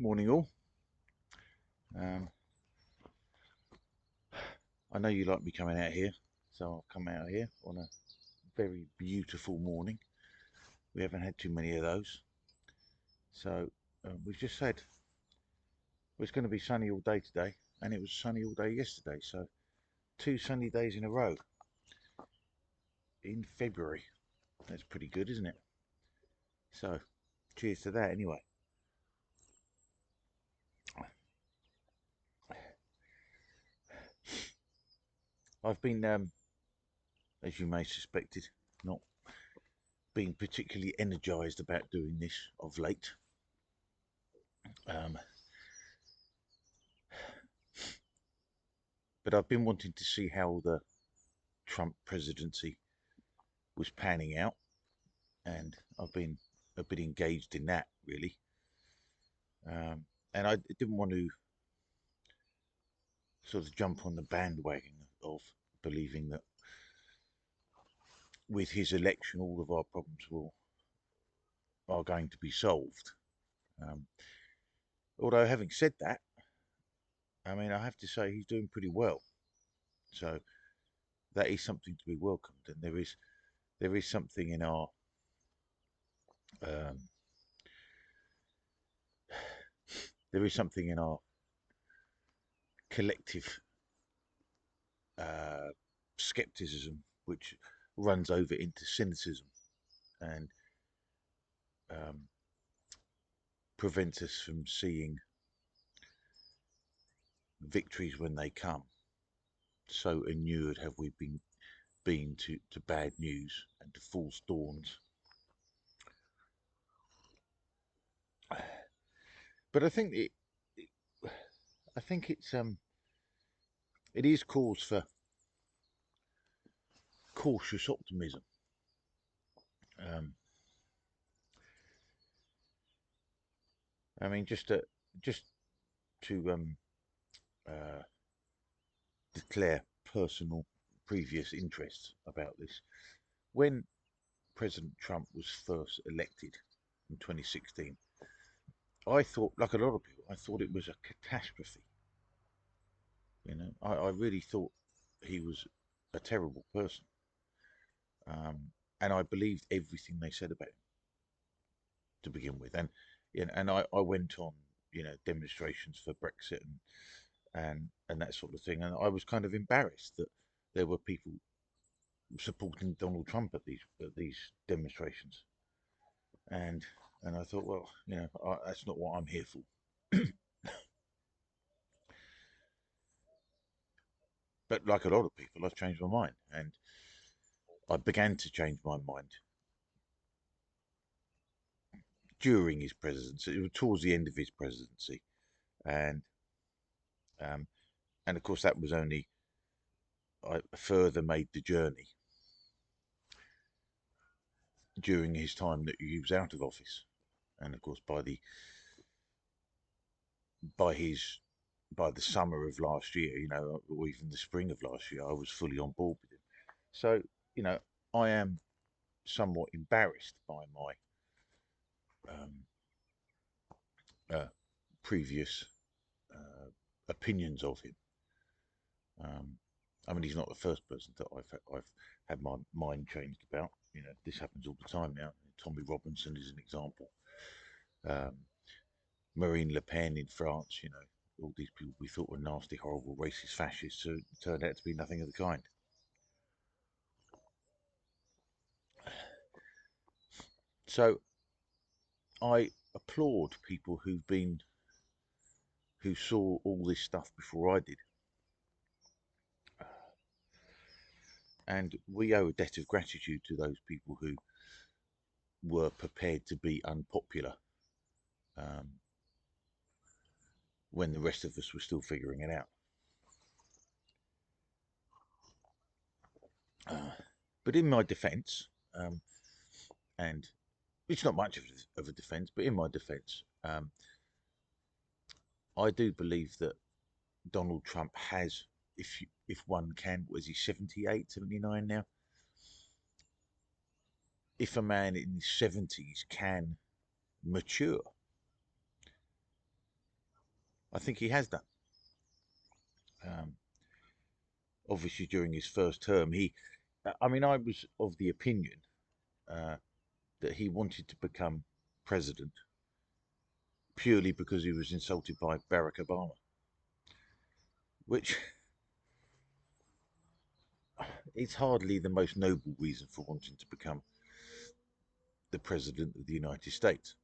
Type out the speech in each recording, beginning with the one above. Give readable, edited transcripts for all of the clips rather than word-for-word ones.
Morning all. Um, I know you like me coming out here, so I've come out here on a very beautiful morning. We haven't had too many of those. So we've just said it's going to be sunny all day today, and it was sunny all day yesterday. So 2 sunny days in a row in February. That's pretty good, isn't it? So cheers to that anyway. I've been, as you may suspected, not being particularly energised about doing this of late. Um, but I've been wanting to see how the Trump presidency was panning out, and I've been a bit engaged in that really. And I didn't want to sort of jump on the bandwagon of believing that with his election all of our problems are going to be solved. Um, Although having said that, I mean I have to say he's doing pretty well, so that is something to be welcomed, and there is something in our um, there is something in our collective uh, skepticism which runs over into cynicism and um, prevents us from seeing victories when they come. So inured have we been to bad news and to false dawns. But I think it is cause for cautious optimism. Um, I mean, just to uh, declare personal previous interests about this. When President Trump was first elected in 2016, I thought, like a lot of people, I thought it was a catastrophe. I really thought he was a terrible person, and I believed everything they said about him to begin with. And I went on, demonstrations for Brexit and that sort of thing, and I was kind of embarrassed that there were people supporting Donald Trump at these demonstrations, and and I thought, well, that's not what I'm here for. But like a lot of people, I've changed my mind, and I began to change my mind during his presidency, towards the end of his presidency, and um, and of course that was only I further made the journey during his time that he was out of office, and of course by his by the summer of last year, or even the spring of last year, I was fully on board with him. So you know, I am somewhat embarrassed by my um, uh, previous opinions of him. Um, I mean, he's not the first person that I've had my mind changed about. This happens all the time now. Tommy Robinson is an example. Um, Marine Le Pen in France. All these people we thought were nasty, horrible, racist, fascists, so turned out to be nothing of the kind. So I applaud people who saw all this stuff before I did, and we owe a debt of gratitude to those people who were prepared to be unpopular um, when the rest of us were still figuring it out. Uh, but in my defence, and it's not much of a defence, but in my defence, I do believe that Donald Trump has, if one can, was he 78, 79 now? If a man in his 70s can mature I think he has done. Um, Obviously, during his first term, I mean, I was of the opinion uh, that he wanted to become president purely because he was insulted by Barack Obama, which is hardly the most noble reason for wanting to become the president of the United States.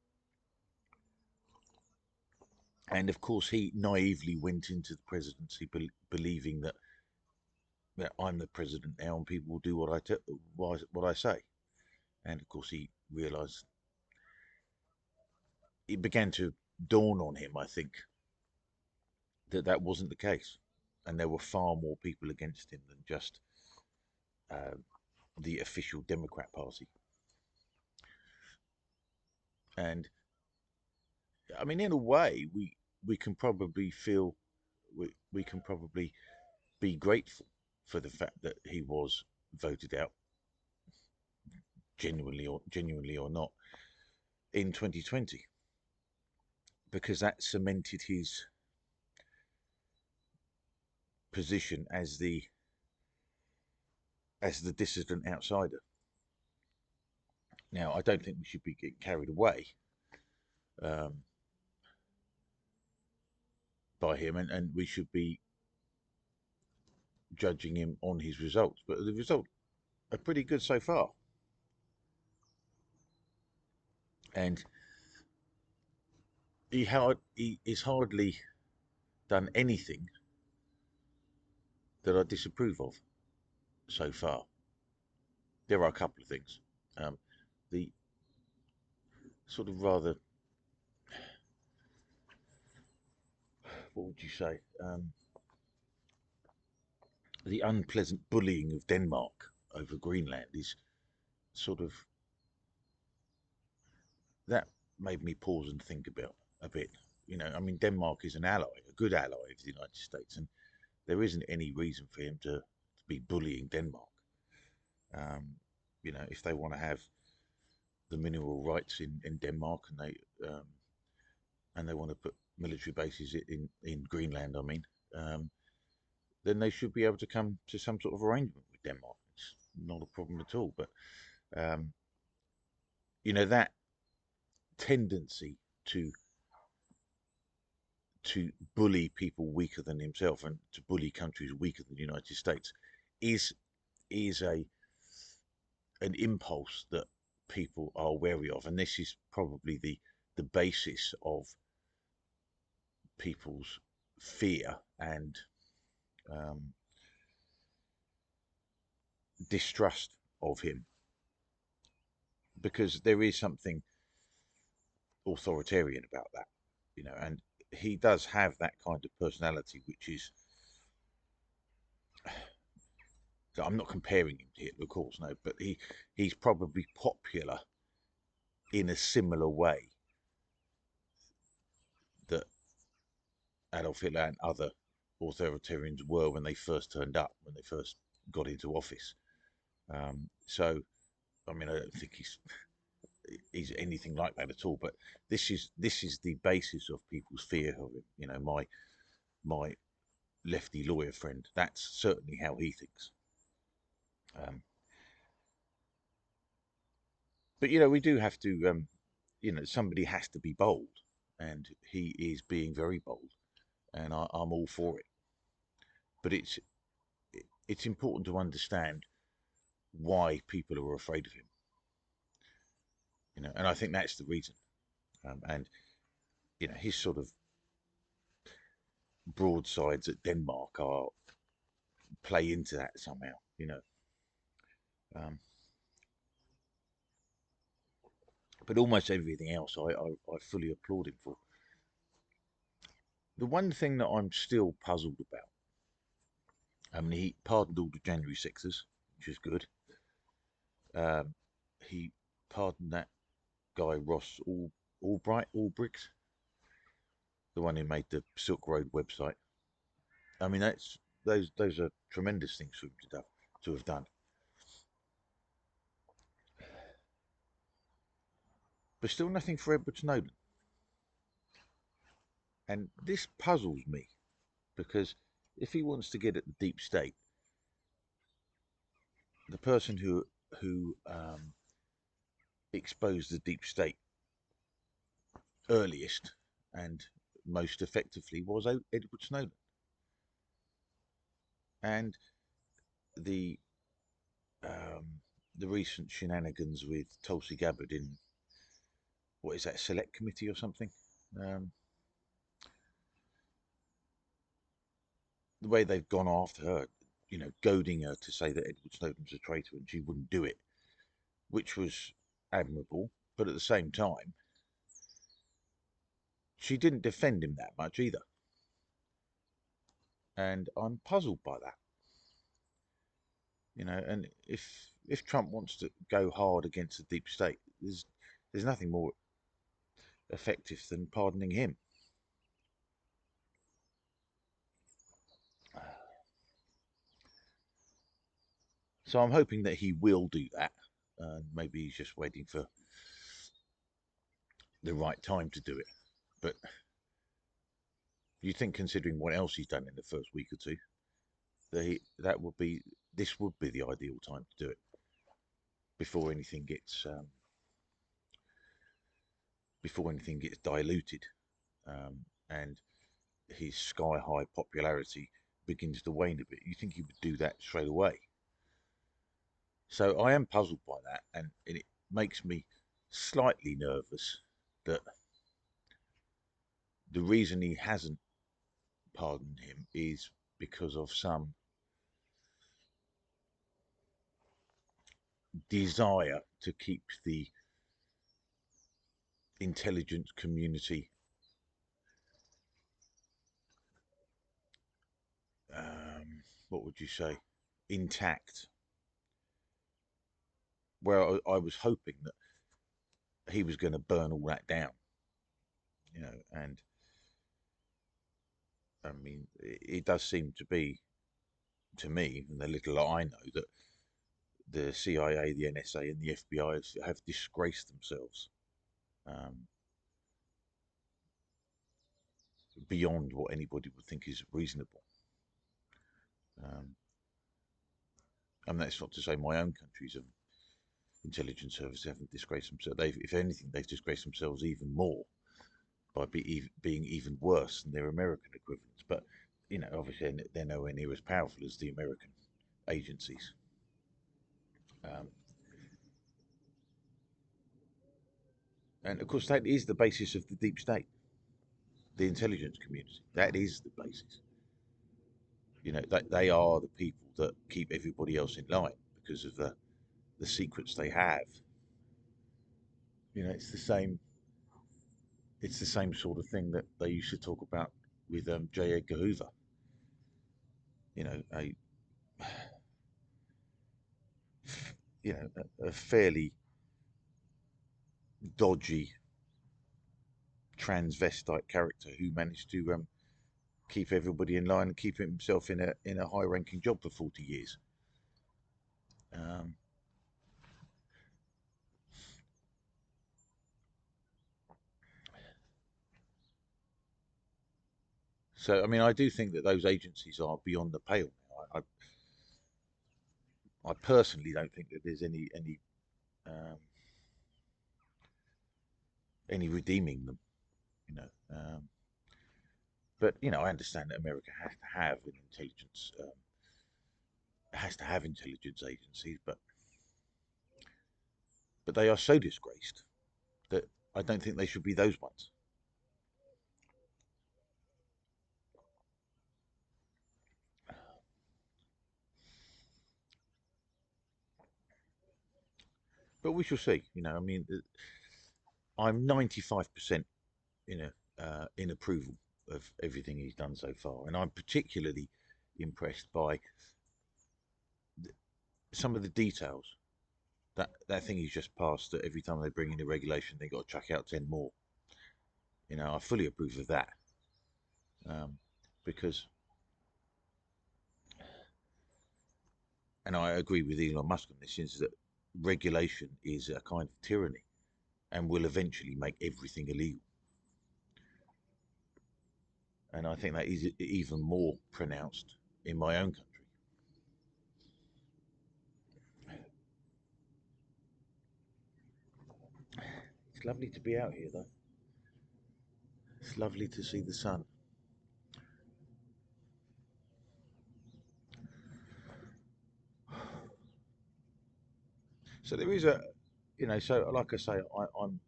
And of course, he naively went into the presidency believing that, I'm the president now and people will do what I say. And of course, he realised, it began to dawn on him, I think, that that wasn't the case, and there were far more people against him than just uh, the official Democrat Party. And I mean, in a way, we can probably feel we can probably be grateful for the fact that he was voted out, genuinely or not, in 2020, because that cemented his position as the dissident outsider. Now, I don't think we should be getting carried away um, by him, and we should be judging him on his results. But the results are pretty good so far, and he is hardly done anything that I disapprove of so far. There are a couple of things. The sort of rather, what would you say? The unpleasant bullying of Denmark over Greenland is sort of, that made me pause and think about a bit. I mean, Denmark is an ally, a good ally of the United States, and there isn't any reason for him to be bullying Denmark. If they want to have the mineral rights in Denmark, and they want to put military bases in Greenland, I mean, then they should be able to come to some sort of arrangement with Denmark. It's not a problem at all. But um, that tendency to bully people weaker than himself and to bully countries weaker than the United States is is an impulse that people are wary of, and this is probably the basis of people's fear and um, distrust of him, because there is something authoritarian about that, and he does have that kind of personality, which is, I'm not comparing him to Hitler, of course, no, but he's probably popular in a similar way that Adolf Hitler and other authoritarians were when they first turned up, when they first got into office. So, I mean, I don't think he's anything like that at all. But this is the basis of people's fear of him. My lefty lawyer friend. That's certainly how he thinks. Um, but we do have to. Somebody has to be bold, and he is being very bold, and I'm all for it. But it's important to understand why people are afraid of him. And I think that's the reason. And his sort of broadsides at Denmark are play into that somehow. Um, but almost everything else, I fully applaud him for. The one thing that I'm still puzzled about, I mean, he pardoned all the January 6ers, which is good. Um, he pardoned that guy Ross Ulbricht, the one who made the Silk Road website. I mean, those are tremendous things for him to have done. But still nothing for Edward Snowden. And this puzzles me because if he wants to get at the deep state, the person who exposed the deep state earliest and most effectively was Edward Snowden. And the um, the recent shenanigans with Tulsi Gabbard in what is that, select committee or something? Um, the way they've gone after her, goading her to say that Edward Snowden was a traitor and she wouldn't do it, which was admirable. But at the same time, she didn't defend him that much either. And I'm puzzled by that. And if Trump wants to go hard against the deep state, there's nothing more effective than pardoning him. So I'm hoping that he will do that. Maybe he's just waiting for the right time to do it. But you think, considering what else he's done in the first week or two, this would be the ideal time to do it before anything gets diluted, and his sky high popularity begins to wane a bit. You think he would do that straight away? So I am puzzled by that, and it makes me slightly nervous that the reason he hasn't pardoned him is because of some desire to keep the intelligence community what would you say, intact. Where I was hoping that he was going to burn all that down, and I mean, it does seem to be, to me, and the little I know, that the CIA, the NSA, and the FBI have disgraced themselves um, beyond what anybody would think is reasonable. Um, and that's not to say my own country's intelligence services haven't disgraced themselves. If anything, they've disgraced themselves even more by being even worse than their American equivalents. But obviously, they're nowhere near as powerful as the American agencies. Um, and of course, that is the basis of the deep state, the intelligence community. That is the basis. That they are the people that keep everybody else in line because of the secrets they have. It's the same. It's the same sort of thing that they used to talk about with J. Edgar Hoover. A a fairly dodgy transvestite character who managed to keep everybody in line and keep himself in a high-ranking job for 40 years. Um, so, I mean, I do think that those agencies are beyond the pale now. I personally don't think that there's um, any redeeming them. You know, um, but I understand that America has to have intelligence agencies, but they are so disgraced that I don't think they should be those ones. But we shall see. I mean, I'm 95% in approval of everything he's done so far, and I'm particularly impressed by some of the details. That thing he's just passed, that every time they bring in a regulation, they got to chuck out 10 more. I fully approve of that, because, and I agree with Elon Musk on this, is that regulation is a kind of tyranny and will eventually make everything illegal. and I think that is even more pronounced in my own country. It's lovely to be out here, though. It's lovely to see the sun. So there is a, so like I say, I'm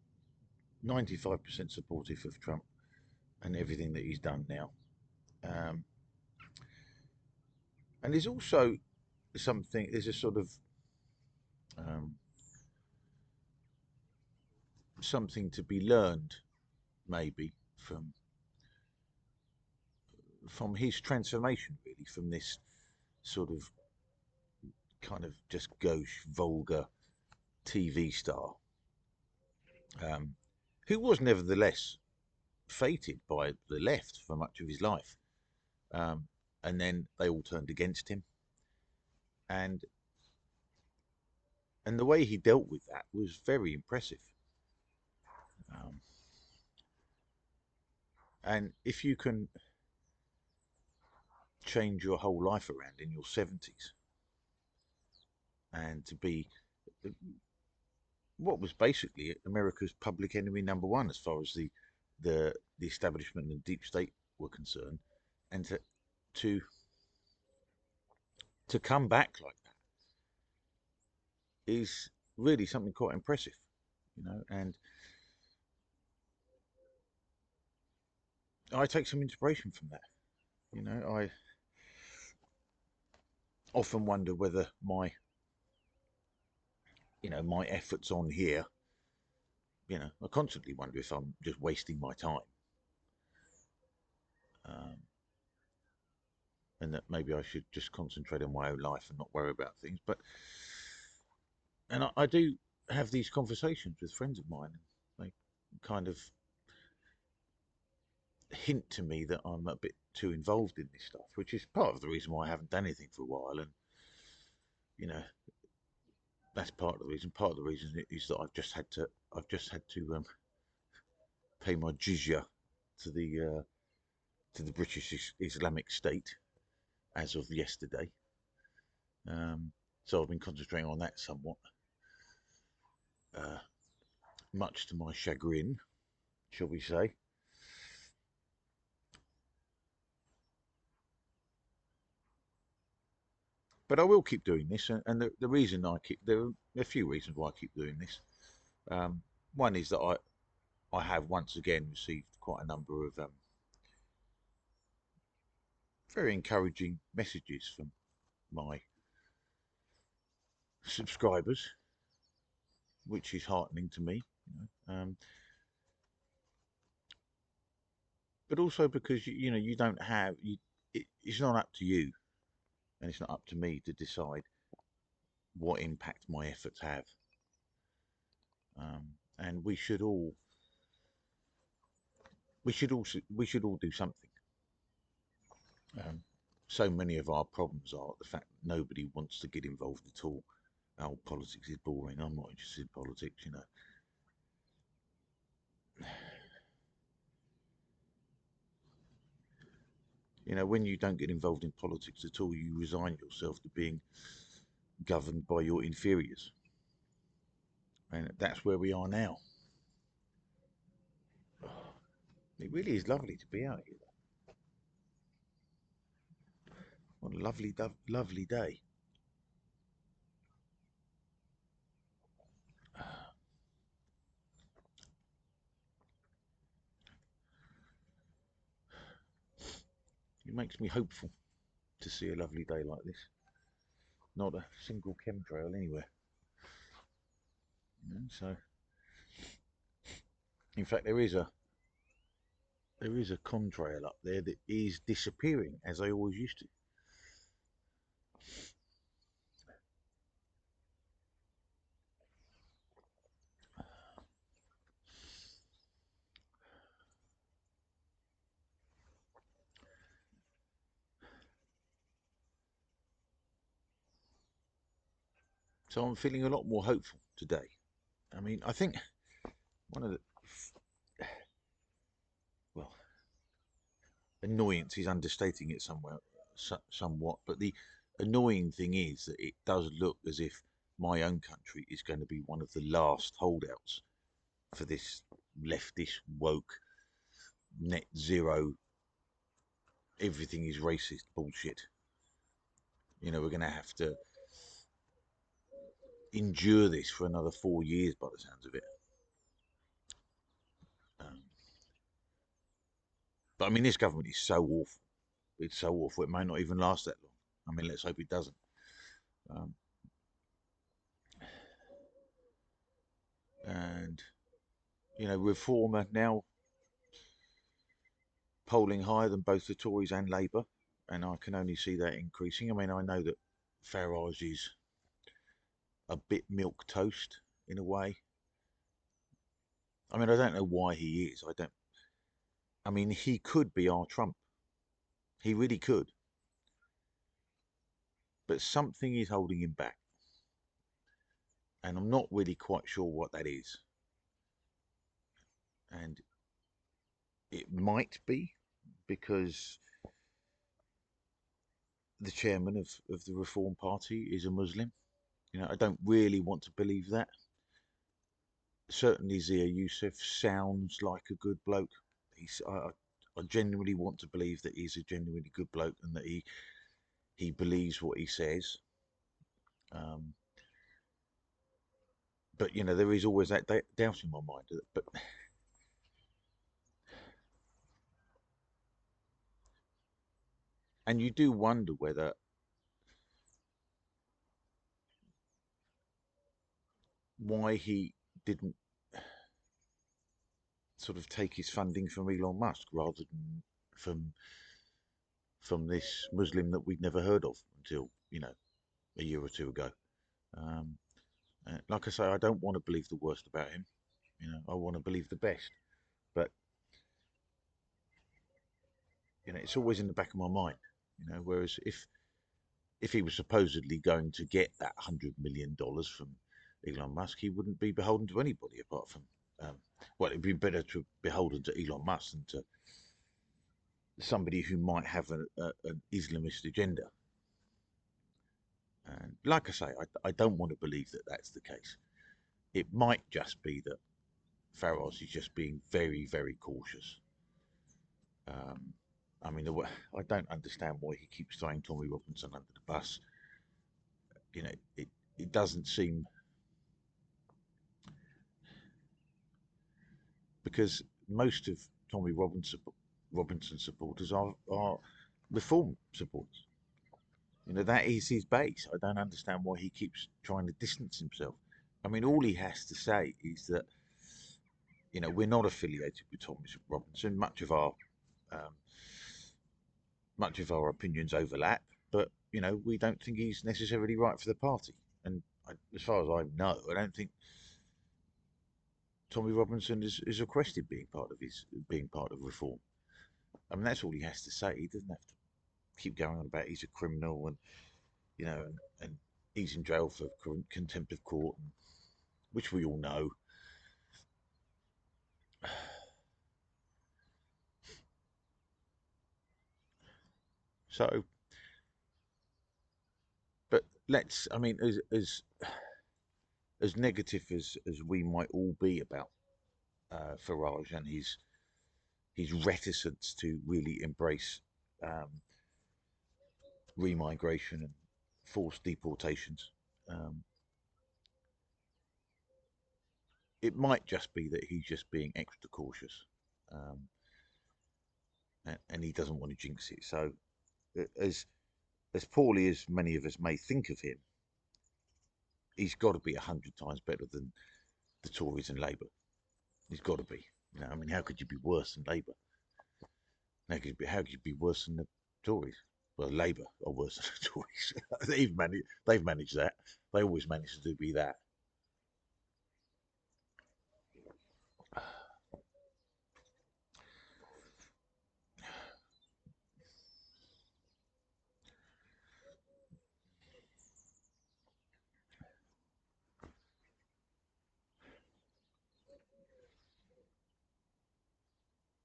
95% supportive of Trump and everything that he's done now. Um, and there's also there's a sort of um, something to be learned, maybe, from his transformation, really, from this sort of kind of just gauche, vulgar TV star, um, who was nevertheless fated by the left for much of his life. Um, and then they all turned against him. And the way he dealt with that was very impressive. Um, and if you can change your whole life around in your 70s and to be what was basically America's public enemy number one as far as the establishment and deep state were concerned, and to to come back like that is really something quite impressive, and I take some inspiration from that. I often wonder whether my efforts on here, I constantly wonder if I'm just wasting my time, um, and that maybe I should just concentrate on my own life and not worry about things. I do have these conversations with friends of mine, and they kind of hint to me that I'm a bit too involved in this stuff, which is part of the reason why I haven't done anything for a while. And you know, that's part of the reason. Part of the reason is that I've just had to pay my jizya to the British Islamic State as of yesterday. So I've been concentrating on that somewhat, uh, much to my chagrin, shall we say. But I will keep doing this, and the reason there are a few reasons why I keep doing this. One is that I have once again received quite a number of very encouraging messages from my subscribers, which is heartening to me. But also because you don't have it's not up to you, and it's not up to me to decide what impact my efforts have. And we should all do something. Um, so many of our problems are the fact that nobody wants to get involved at all. Oh, politics is boring. I'm not interested in politics. When you don't get involved in politics at all, you resign yourself to being governed by your inferiors. And that's where we are now. It really is lovely to be out here. What a lovely, lovely day. It makes me hopeful to see a lovely day like this. Not a single chemtrail anywhere. So, in fact, there is a contrail up there that is disappearing, as I always used to. So I'm feeling a lot more hopeful today. I mean, I think one of the well, annoyance is understating it somewhere, somewhat. But the annoying thing is that it does look as if my own country is going to be one of the last holdouts for this leftist, woke, net zero, everything is racist bullshit. You know, we're going to have to endure this for another 4 years by the sounds of it. Um, but I mean, this government is so awful. It's so awful. It may not even last that long. I mean, let's hope it doesn't. Um, and you know, Reformer now polling higher than both the Tories and Labour, and I can only see that increasing. I mean, I know that Farage is a bit milk toast in a way. I mean, I don't know why he is. I don't. I mean, he could be our Trump. He really could, but something is holding him back, and I'm not really quite sure what that is. And it might be because the chairman of the Reform Party is a Muslim. You know, I don't really want to believe that. Certainly, Zia Youssef sounds like a good bloke. I genuinely want to believe that he's a genuinely good bloke and that he believes what he says. Um, but you know, there is always that doubt in my mind. But and you do wonder whether why he didn't sort of take his funding from Elon Musk rather than from this Muslim that we'd never heard of until a year or two ago. Um, like I say, I don't want to believe the worst about him. You know, I want to believe the best. But you know, it's always in the back of my mind. You know, whereas if he was supposedly going to get that $100 million from Elon Musk, he wouldn't be beholden to anybody apart from. Um, well, it'd be better to beholden to Elon Musk than to somebody who might have an Islamist agenda. And like I say, I don't want to believe that that's the case. It might just be that Farage is just being very, very cautious. Um, I mean, I don't understand why he keeps throwing Tommy Robinson under the bus. You know, it doesn't seem because most of Tommy Robinson supporters are reform supporters. You know, that is his base. I don't understand why he keeps trying to distance himself. I mean, all he has to say is that we're not affiliated with Tommy Robinson. Um, much of our opinions overlap, but we don't think he's necessarily right for the party. And as far as I know, I don't think Tommy Robinson is requested being part of reform. I mean, that's all he has to say. He doesn't have to keep going on about he's a criminal and and he's in jail for contempt of court, which we all know. So, but I mean, as negative as we might all be about Farage and his reticence to really embrace um, remigration and forced deportations. Um, it might just be that he's just being extra cautious, um, and he doesn't want to jinx it. So, as poorly as many of us may think of him, he's got to be 100 times better than the Tories and Labour. He's got to be. I mean, how could you be worse than Labour? How could you be worse than the Tories? Well, Labour are worse than the Tories. They've managed that. They always manage to be that.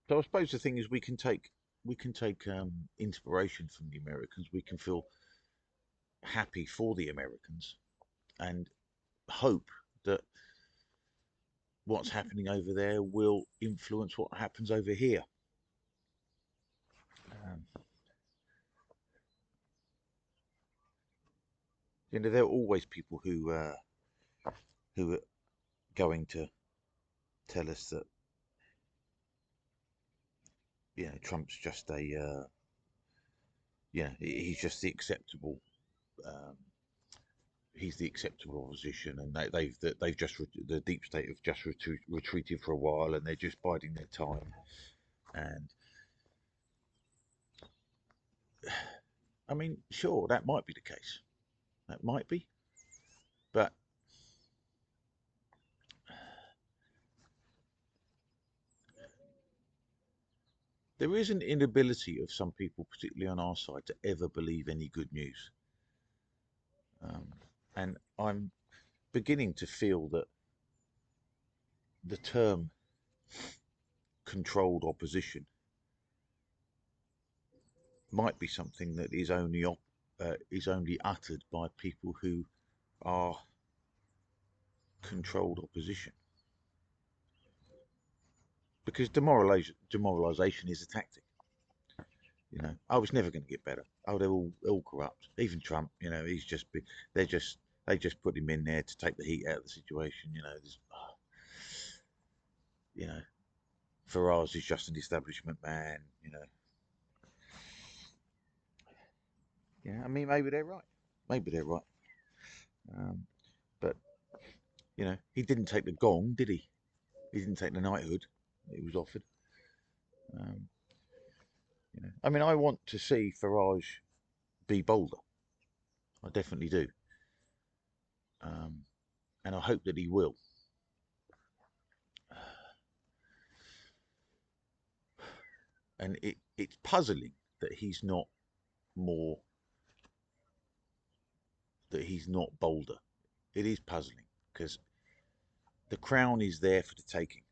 So I suppose the thing is we can take we can take inspiration from the Americans. We can feel happy for the Americans and hope that what's happening over there will influence what happens over here. Um, there are always people who are going to tell us that Trump's just he's just the acceptable um, he's the acceptable opposition, and they've just the deep state have just retreated for a while, and they're just biding their time. And I mean, sure, that might be the case. That might be, but there is an inability of some people, particularly on our side, to ever believe any good news. And I'm beginning to feel that the term controlled opposition might be something that is only uttered by people who are controlled opposition, because demoralization is a tactic. I was never going to get better. Oh, they're all corrupt. Even Trump, they're just they just put him in there to take the heat out of the situation. You know, Farage is just an establishment man. Yeah, I mean, maybe they're right. Maybe they're right. But he didn't take the gong, did he? He didn't take the knighthood that he was offered. Um, I mean, I want to see Farage be bolder. I definitely do, and I hope that he will. And it's puzzling that more he's not bolder. It is puzzling because the crown is there for the taking.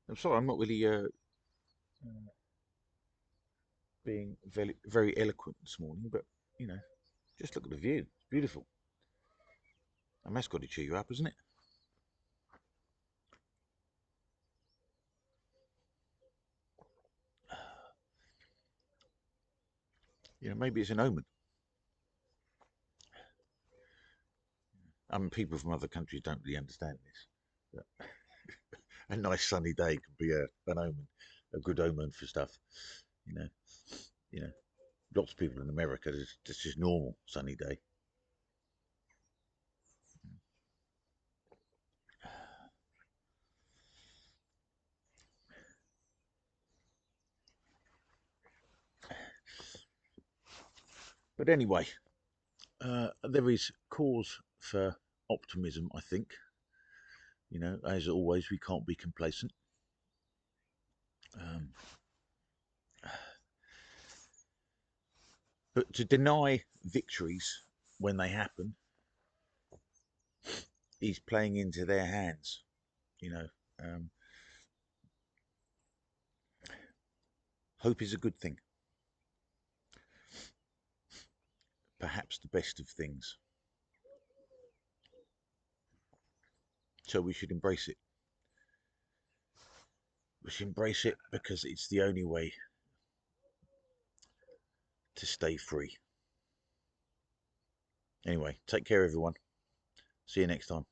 I'm sorry, I'm not really being very, very eloquent this morning, but just look at the view. It's beautiful. And that's got to cheer you up, isn't it? Maybe it's an omen. I mean, people from other countries don't really understand this. But a nice sunny day can be an omen, a good omen for stuff. You know, you know, lots of people in America, it's just normal sunny day. But anyway, there is cause for optimism, I think. As always, we can't be complacent. Um, but to deny victories when they happen is playing into their hands. You know, um, hope is a good thing, perhaps the best of things. So we should embrace it. We should embrace it because it's the only way to stay free. Anyway, take care, everyone. See you next time.